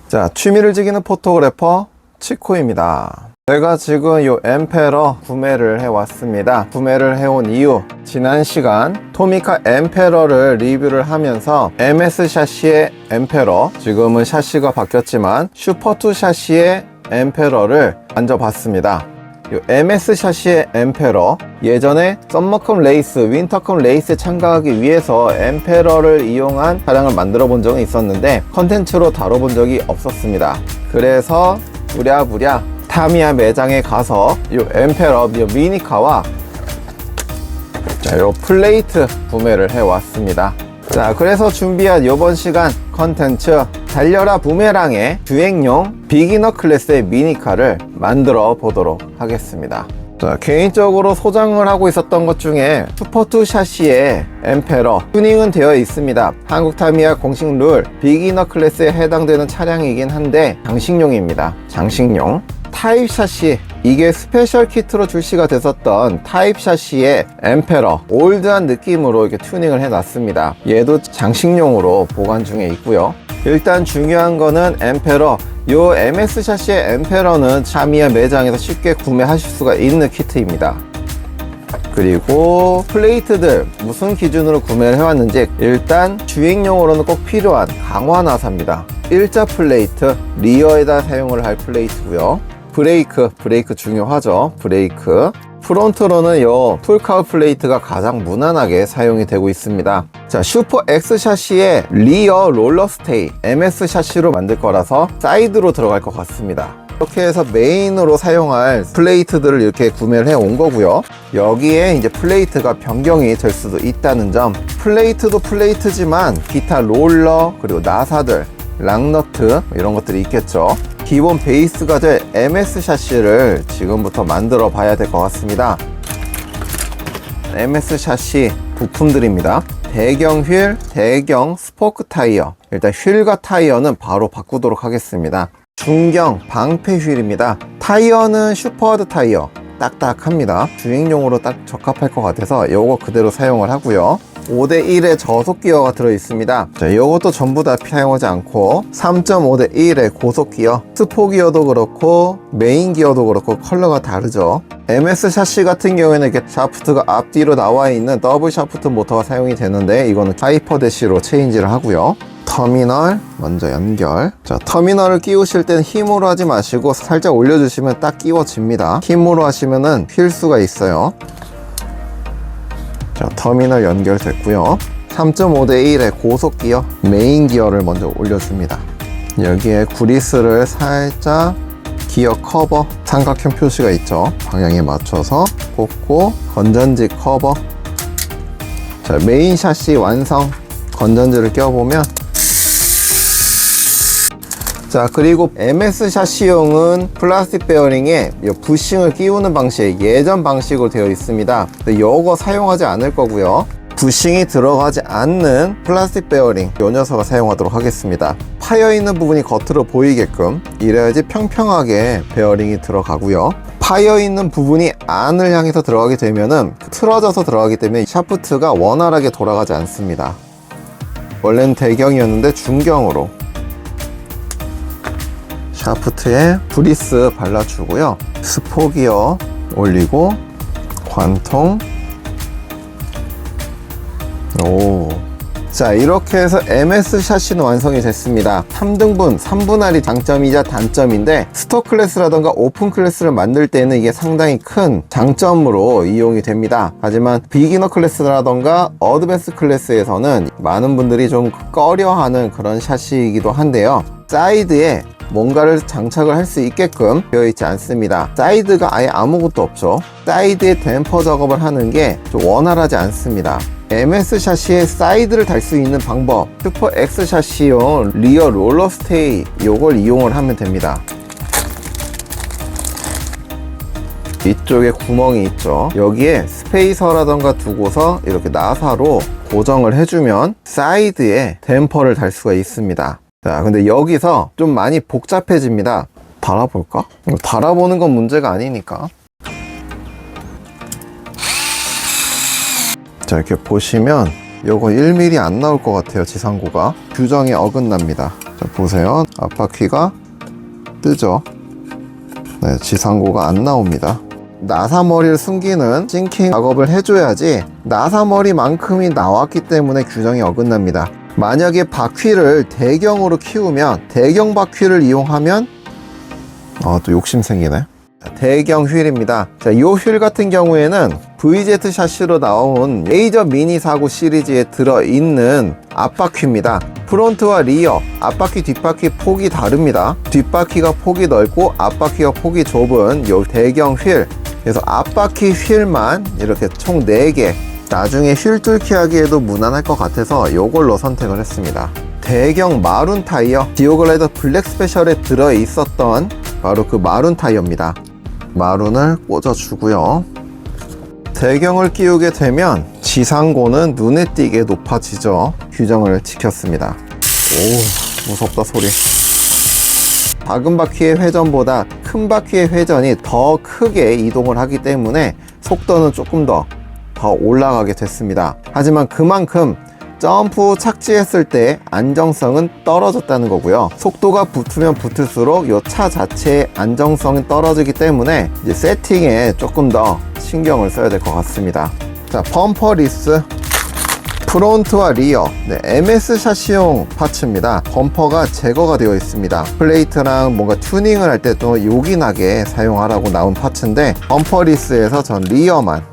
자, 취미를 즐기는 포토그래퍼 치코입니다. 제가 지금 이 엠페러 구매를 해왔습니다. 구매를 해온 이유, 지난 시간 토미카 엠페러를 리뷰를 하면서 MS 샤시의 엠페러, 지금은 샤시가 바뀌었지만 슈퍼2 샤시의 엠페러를 만져봤습니다. 이 MS 샤시의 엠페러, 예전에 썸머컵 레이스, 윈터컵 레이스에 참가하기 위해서 엠페러를 이용한 차량을 만들어 본 적은 있었는데 컨텐츠로 다뤄본 적이 없었습니다. 그래서 부랴부랴 타미야 매장에 가서 이 엠페러 이 미니카와 이 플레이트 구매를 해왔습니다. 자, 그래서 준비한 이번 시간 컨텐츠, 달려라 부메랑의 주행용 비기너 클래스의 미니카를 만들어 보도록 하겠습니다. 자, 개인적으로 소장을 하고 있었던 것 중에 슈퍼2 샤시의 엠페러 튜닝은 되어 있습니다. 한국 타미야 공식 룰 비기너 클래스에 해당되는 차량이긴 한데 장식용입니다. 장식용 타입 샤시, 이게 스페셜 키트로 출시가 됐었던 타입 샤시의 엠페러, 올드한 느낌으로 이렇게 튜닝을 해놨습니다. 얘도 장식용으로 보관 중에 있고요. 일단 중요한 거는 엠페러, 요 MS 샤시의 엠페러는 타미야 매장에서 쉽게 구매하실 수가 있는 키트입니다. 그리고 플레이트들 무슨 기준으로 구매를 해왔는지, 일단 주행용으로는 꼭 필요한 강화 나사입니다. 일자 플레이트, 리어에다 사용을 할 플레이트고요. 브레이크 중요하죠. 브레이크. 프론트로는 요 풀카우 플레이트가 가장 무난하게 사용이 되고 있습니다. 자, 슈퍼 X 샤시의 리어 롤러 스테이, MS 샤시로 만들 거라서 사이드로 들어갈 것 같습니다. 이렇게 해서 메인으로 사용할 플레이트들을 이렇게 구매를 해 온 거고요. 여기에 이제 플레이트가 변경이 될 수도 있다는 점. 플레이트도 플레이트지만 기타 롤러, 그리고 나사들, 락너트 이런 것들이 있겠죠. 기본 베이스가 될 MS 샤시를 지금부터 만들어 봐야 될 것 같습니다. MS 샤시 부품들입니다. 대경 휠, 대경 스포크 타이어. 일단 휠과 타이어는 바로 바꾸도록 하겠습니다. 중경 방패 휠입니다. 타이어는 슈퍼하드 타이어, 딱딱합니다. 주행용으로 딱 적합할 것 같아서 이거 그대로 사용을 하고요. 5대1의 저속 기어가 들어있습니다. 자, 이것도 전부 다 사용하지 않고 3.5대1의 고속 기어, 스포 기어도 그렇고 메인 기어도 그렇고 컬러가 다르죠. MS 샤시 같은 경우에는 이렇게 샤프트가 앞뒤로 나와 있는 더블 샤프트 모터가 사용이 되는데, 이거는 하이퍼 대시로 체인지를 하고요. 터미널 먼저 연결. 자, 터미널을 끼우실 때는 힘으로 하지 마시고 살짝 올려주시면 딱 끼워집니다. 힘으로 하시면은 휠 수가 있어요. 자, 터미널 연결됐고요. 3.5대1의 고속 기어, 메인 기어를 먼저 올려줍니다. 여기에 구리스를 살짝, 기어 커버, 삼각형 표시가 있죠. 방향에 맞춰서 꽂고, 건전지 커버. 자, 메인 샤시 완성. 건전지를 껴보면, 자, 그리고 MS 샤시용은 플라스틱 베어링에 부싱을 끼우는 방식, 예전 방식으로 되어 있습니다. 이거 사용하지 않을 거고요. 부싱이 들어가지 않는 플라스틱 베어링, 이 녀석을 사용하도록 하겠습니다. 파여 있는 부분이 겉으로 보이게끔, 이래야지 평평하게 베어링이 들어가고요. 파여 있는 부분이 안을 향해서 들어가게 되면은 틀어져서 들어가기 때문에 샤프트가 원활하게 돌아가지 않습니다. 원래는 대경이었는데 중경으로 샤프트에 브리스 발라주고요. 스포기어 올리고, 관통. 자, 이렇게 해서 MS 샤시는 완성이 됐습니다. 3등분, 3분할이 장점이자 단점인데, 스토 클래스라던가 오픈 클래스를 만들 때는 이게 상당히 큰 장점으로 이용이 됩니다. 하지만 비기너 클래스라던가 어드밴스 클래스에서는 많은 분들이 좀 꺼려하는 그런 샤시이기도 한데요. 사이드에 뭔가를 장착을 할 수 있게끔 되어 있지 않습니다. 사이드가 아예 아무것도 없죠. 사이드에 댐퍼 작업을 하는 게 좀 원활하지 않습니다. MS 샤시의 사이드를 달 수 있는 방법, 슈퍼 X 샤시용 리어 롤러 스테이, 요걸 이용을 하면 됩니다. 이쪽에 구멍이 있죠. 여기에 스페이서라던가 두고서 이렇게 나사로 고정을 해주면 사이드에 댐퍼를 달 수가 있습니다. 자, 근데 여기서 좀 많이 복잡해집니다. 달아볼까? 달아보는 건 문제가 아니니까. 자, 이렇게 보시면 요거 1mm 안 나올 것 같아요. 지상고가 규정에 어긋납니다. 자, 보세요. 앞바퀴가 뜨죠. 네, 지상고가 안 나옵니다. 나사머리를 숨기는 싱킹 작업을 해줘야지 나사머리만큼이 나왔기 때문에 규정이 어긋납니다. 만약에 바퀴를 대경으로 키우면 대경 바퀴를 이용하면 또 욕심 생기네. 대경 휠입니다. 자, 이 휠 같은 경우에는 VZ 샤시로 나온 레이저 미니 49 시리즈에 들어있는 앞바퀴입니다. 프론트와 리어, 앞바퀴 뒷바퀴 폭이 다릅니다. 뒷바퀴가 폭이 넓고 앞바퀴가 폭이 좁은 이 대경 휠. 그래서 앞바퀴 휠만 이렇게 총 4개, 나중에 휠 뚫기 하기에도 무난할 것 같아서 이걸로 선택을 했습니다. 대경 마룬 타이어, 디오글라이더 블랙 스페셜에 들어있었던 바로 그 마룬 타이어입니다. 마룬을 꽂아주고요. 대경을 끼우게 되면 지상고는 눈에 띄게 높아지죠. 규정을 지켰습니다. 오, 무섭다 소리. 작은 바퀴의 회전보다 큰 바퀴의 회전이 더 크게 이동을 하기 때문에 속도는 조금 더 올라가게 됐습니다. 하지만 그만큼 점프 착지했을 때 안정성은 떨어졌다는 거고요. 속도가 붙으면 붙을수록 이 차 자체의 안정성이 떨어지기 때문에 이제 세팅에 조금 더 신경을 써야 될 것 같습니다. 자, 범퍼 리스, 프론트와 리어, MS 샤시용 파츠입니다. 범퍼가 제거가 되어 있습니다. 플레이트랑 뭔가 튜닝을 할 때 또 요긴하게 사용하라고 나온 파츠인데, 범퍼 리스에서 전 리어만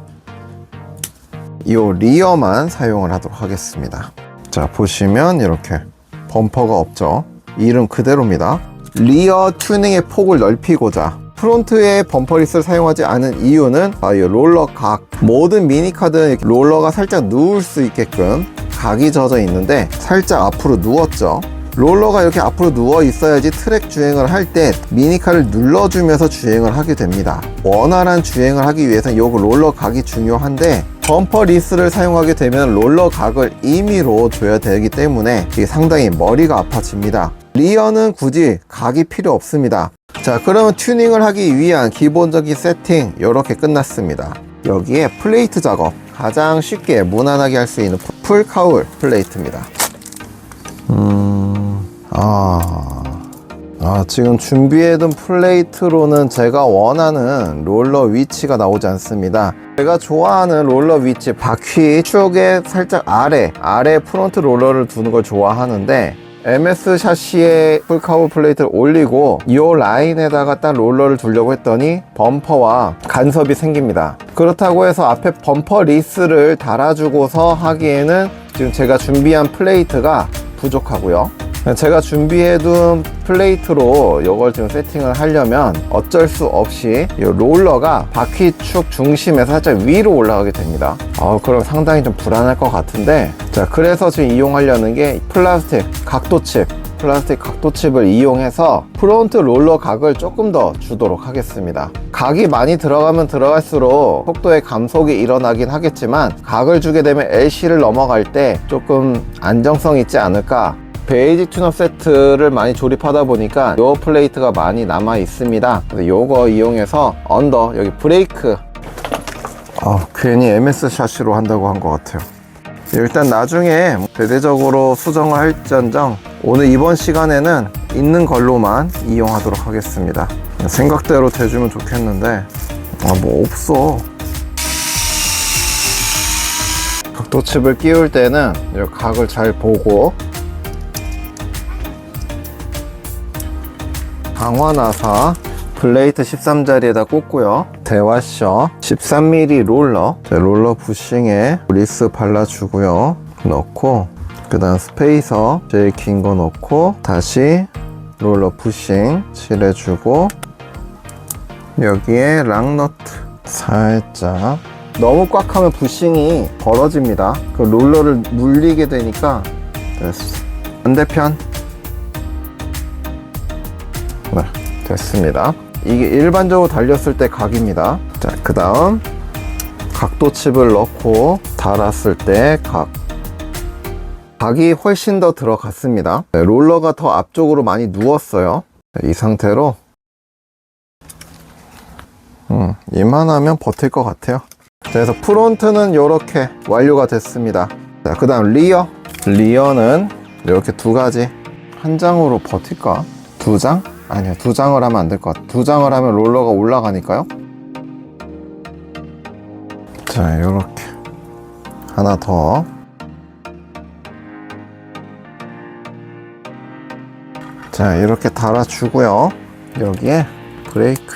사용을 하도록 하겠습니다. 자, 보시면 이렇게 범퍼가 없죠. 이름 그대로입니다. 리어 튜닝의 폭을 넓히고자 프론트에 범퍼리스를 사용하지 않은 이유는 이 롤러 각, 모든 미니카드는 롤러가 살짝 누울 수 있게끔 각이 져져 있는데 살짝 앞으로 누웠죠. 롤러가 이렇게 앞으로 누워 있어야지 트랙 주행을 할 때 미니카를 눌러주면서 주행을 하게 됩니다. 원활한 주행을 하기 위해서는 이 롤러 각이 중요한데, 범퍼 리스를 사용하게 되면 롤러 각을 임의로 줘야 되기 때문에 이게 상당히 머리가 아파집니다. 리어는 굳이 각이 필요 없습니다. 자, 그러면 튜닝을 하기 위한 기본적인 세팅 이렇게 끝났습니다. 여기에 플레이트 작업, 가장 쉽게 무난하게 할 수 있는 풀카울 플레이트입니다. 지금 준비해둔 플레이트로는 제가 원하는 롤러 위치가 나오지 않습니다. 제가 좋아하는 롤러 위치, 바퀴 축의 살짝 아래 프론트 롤러를 두는 걸 좋아하는데, MS 샤시에 풀카울 플레이트를 올리고 이 라인에다가 딱 롤러를 두려고 했더니 범퍼와 간섭이 생깁니다. 그렇다고 해서 앞에 범퍼 리스를 달아주고서 하기에는 지금 제가 준비한 플레이트가 부족하고요. 제가 준비해둔 플레이트로 이걸 지금 세팅을 하려면 어쩔 수 없이 이 롤러가 바퀴축 중심에서 살짝 위로 올라가게 됩니다. 그럼 상당히 좀 불안할 것 같은데, 자, 그래서 지금 이용하려는 게 플라스틱 각도칩을 이용해서 프론트 롤러 각을 조금 더 주도록 하겠습니다. 각이 많이 들어가면 들어갈수록 속도의 감속이 일어나긴 하겠지만, 각을 주게 되면 LC를 넘어갈 때 조금 안정성이 있지 않을까. 베이직 튠업 세트를 많이 조립하다 보니까 요 플레이트가 많이 남아 있습니다. 그래서 요거 이용해서 언더, 여기 브레이크, 괜히 MS 샤시로 한다고 한 것 같아요. 일단 나중에 대대적으로 수정을 할지언정 오늘 이번 시간에는 있는 걸로만 이용하도록 하겠습니다. 생각대로 돼주면 좋겠는데 뭐 없어. 각도칩을 끼울 때는 이 각을 잘 보고, 강화나사 플레이트 13자리에다 꽂고요. 대와셔 13mm 롤러 부싱에 리스 발라주고요. 넣고, 그 다음 스페이서 제일 긴 거 넣고 다시 롤러 부싱 칠해주고, 여기에 락너트 살짝, 너무 꽉 하면 부싱이 벌어집니다. 그 롤러를 물리게 되니까. 됐어. 반대편. 네, 됐습니다. 이게 일반적으로 달렸을 때 각입니다. 자, 그 다음 각도칩을 넣고 달았을 때 각이 훨씬 더 들어갔습니다. 네, 롤러가 더 앞쪽으로 많이 누웠어요. 네, 이 상태로 이만하면 버틸 것 같아요. 자, 그래서 프론트는 이렇게 완료가 됐습니다. 자, 그 다음 리어는 이렇게 두 가지, 한 장으로 버틸까? 두 장? 아니요, 두 장을 하면 안 될 것 같아요. 두 장을 하면 롤러가 올라가니까요. 자, 요렇게 하나 더. 자, 이렇게 달아주고요. 여기에 브레이크.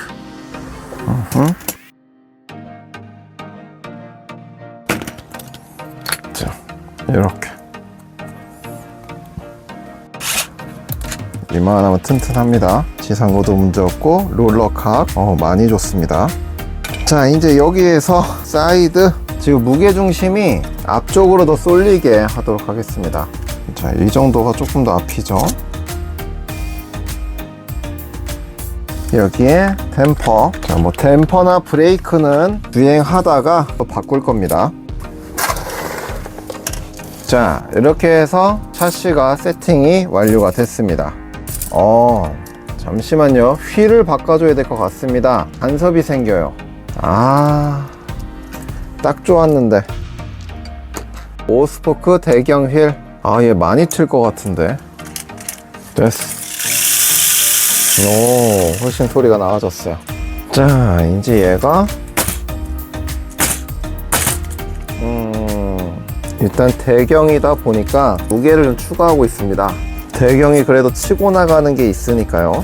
자, 이렇게 이만하면 튼튼합니다. 지상고도 문제없고 롤러각 많이 좋습니다. 자, 이제 여기에서 사이드, 지금 무게중심이 앞쪽으로 더 쏠리게 하도록 하겠습니다. 자, 이 정도가 조금 더 앞이죠. 여기에 댐퍼. 자, 뭐 댐퍼나 브레이크는 주행하다가 또 바꿀 겁니다. 자, 이렇게 해서 샤시가 세팅이 완료가 됐습니다. 잠시만요. 휠을 바꿔줘야 될 것 같습니다. 간섭이 생겨요. 딱 좋았는데. 5스포크 대경 휠. 얘 많이 튈 것 같은데. 됐어. 오, 훨씬 소리가 나아졌어요. 자, 이제 얘가 일단 대경이다 보니까 무게를 좀 추가하고 있습니다. 대경이 그래도 치고 나가는 게 있으니까요.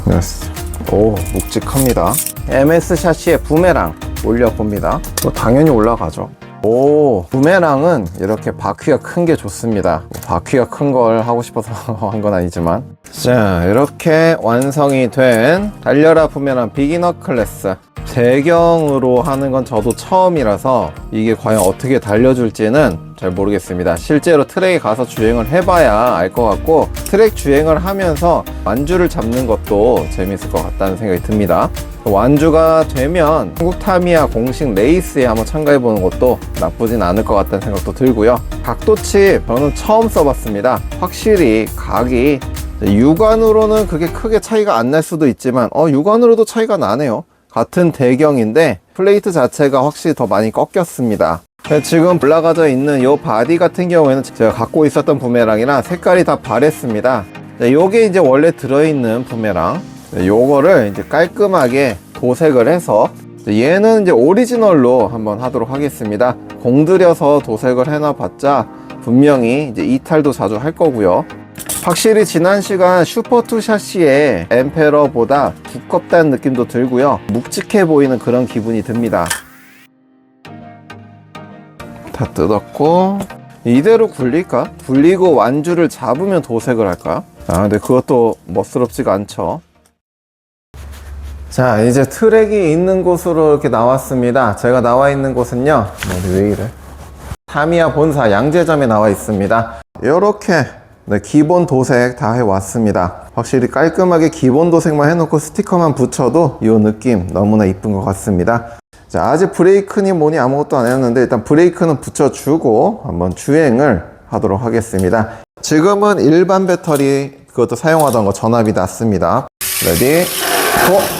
됐어. 오, 묵직합니다. MS 샤시의 부메랑 올려봅니다. 당연히 올라가죠. 오, 부메랑은 이렇게 바퀴가 큰 게 좋습니다. 바퀴가 큰 걸 하고 싶어서 한 건 아니지만. 자, 이렇게 완성이 된 달려라 부메랑 비기너 클래스. 대경으로 하는 건 저도 처음이라서 이게 과연 어떻게 달려줄지는 잘 모르겠습니다. 실제로 트랙에 가서 주행을 해봐야 알 것 같고, 트랙 주행을 하면서 완주를 잡는 것도 재밌을 것 같다는 생각이 듭니다. 완주가 되면 한국 타미야 공식 레이스에 한번 참가해보는 것도 나쁘진 않을 것 같다는 생각도 들고요. 각도칩 저는 처음 써봤습니다. 확실히 각이 육안으로는 그게 크게 차이가 안 날 수도 있지만 육안으로도 차이가 나네요. 같은 대경인데 플레이트 자체가 확실히 더 많이 꺾였습니다. 지금 올라가져 있는 이 바디 같은 경우에는 제가 갖고 있었던 부메랑이랑 색깔이 다 바랬습니다. 요게 이제 원래 들어있는 부메랑, 요거를 이제 깔끔하게 도색을 해서 얘는 이제 오리지널로 한번 하도록 하겠습니다. 공들여서 도색을 해놔봤자 분명히 이제 이탈도 자주 할 거고요. 확실히 지난 시간 슈퍼2 샤시의 엠페러보다 두껍다는 느낌도 들고요. 묵직해 보이는 그런 기분이 듭니다. 다 뜯었고, 이대로 굴릴까? 굴리고 완주를 잡으면 도색을 할까요? 근데 그것도 멋스럽지가 않죠. 자, 이제 트랙이 있는 곳으로 이렇게 나왔습니다. 제가 나와 있는 곳은요, 왜 이래? 타미야 본사 양재점에 나와 있습니다. 이렇게 기본 도색 다 해왔습니다. 확실히 깔끔하게 기본 도색만 해놓고 스티커만 붙여도 이 느낌 너무나 이쁜 것 같습니다. 자, 아직 브레이크니 뭐니 아무것도 안 했는데 일단 브레이크는 붙여주고 한번 주행을 하도록 하겠습니다. 지금은 일반 배터리 그것도 사용하던 거 전압이 낮습니다. 레디 고!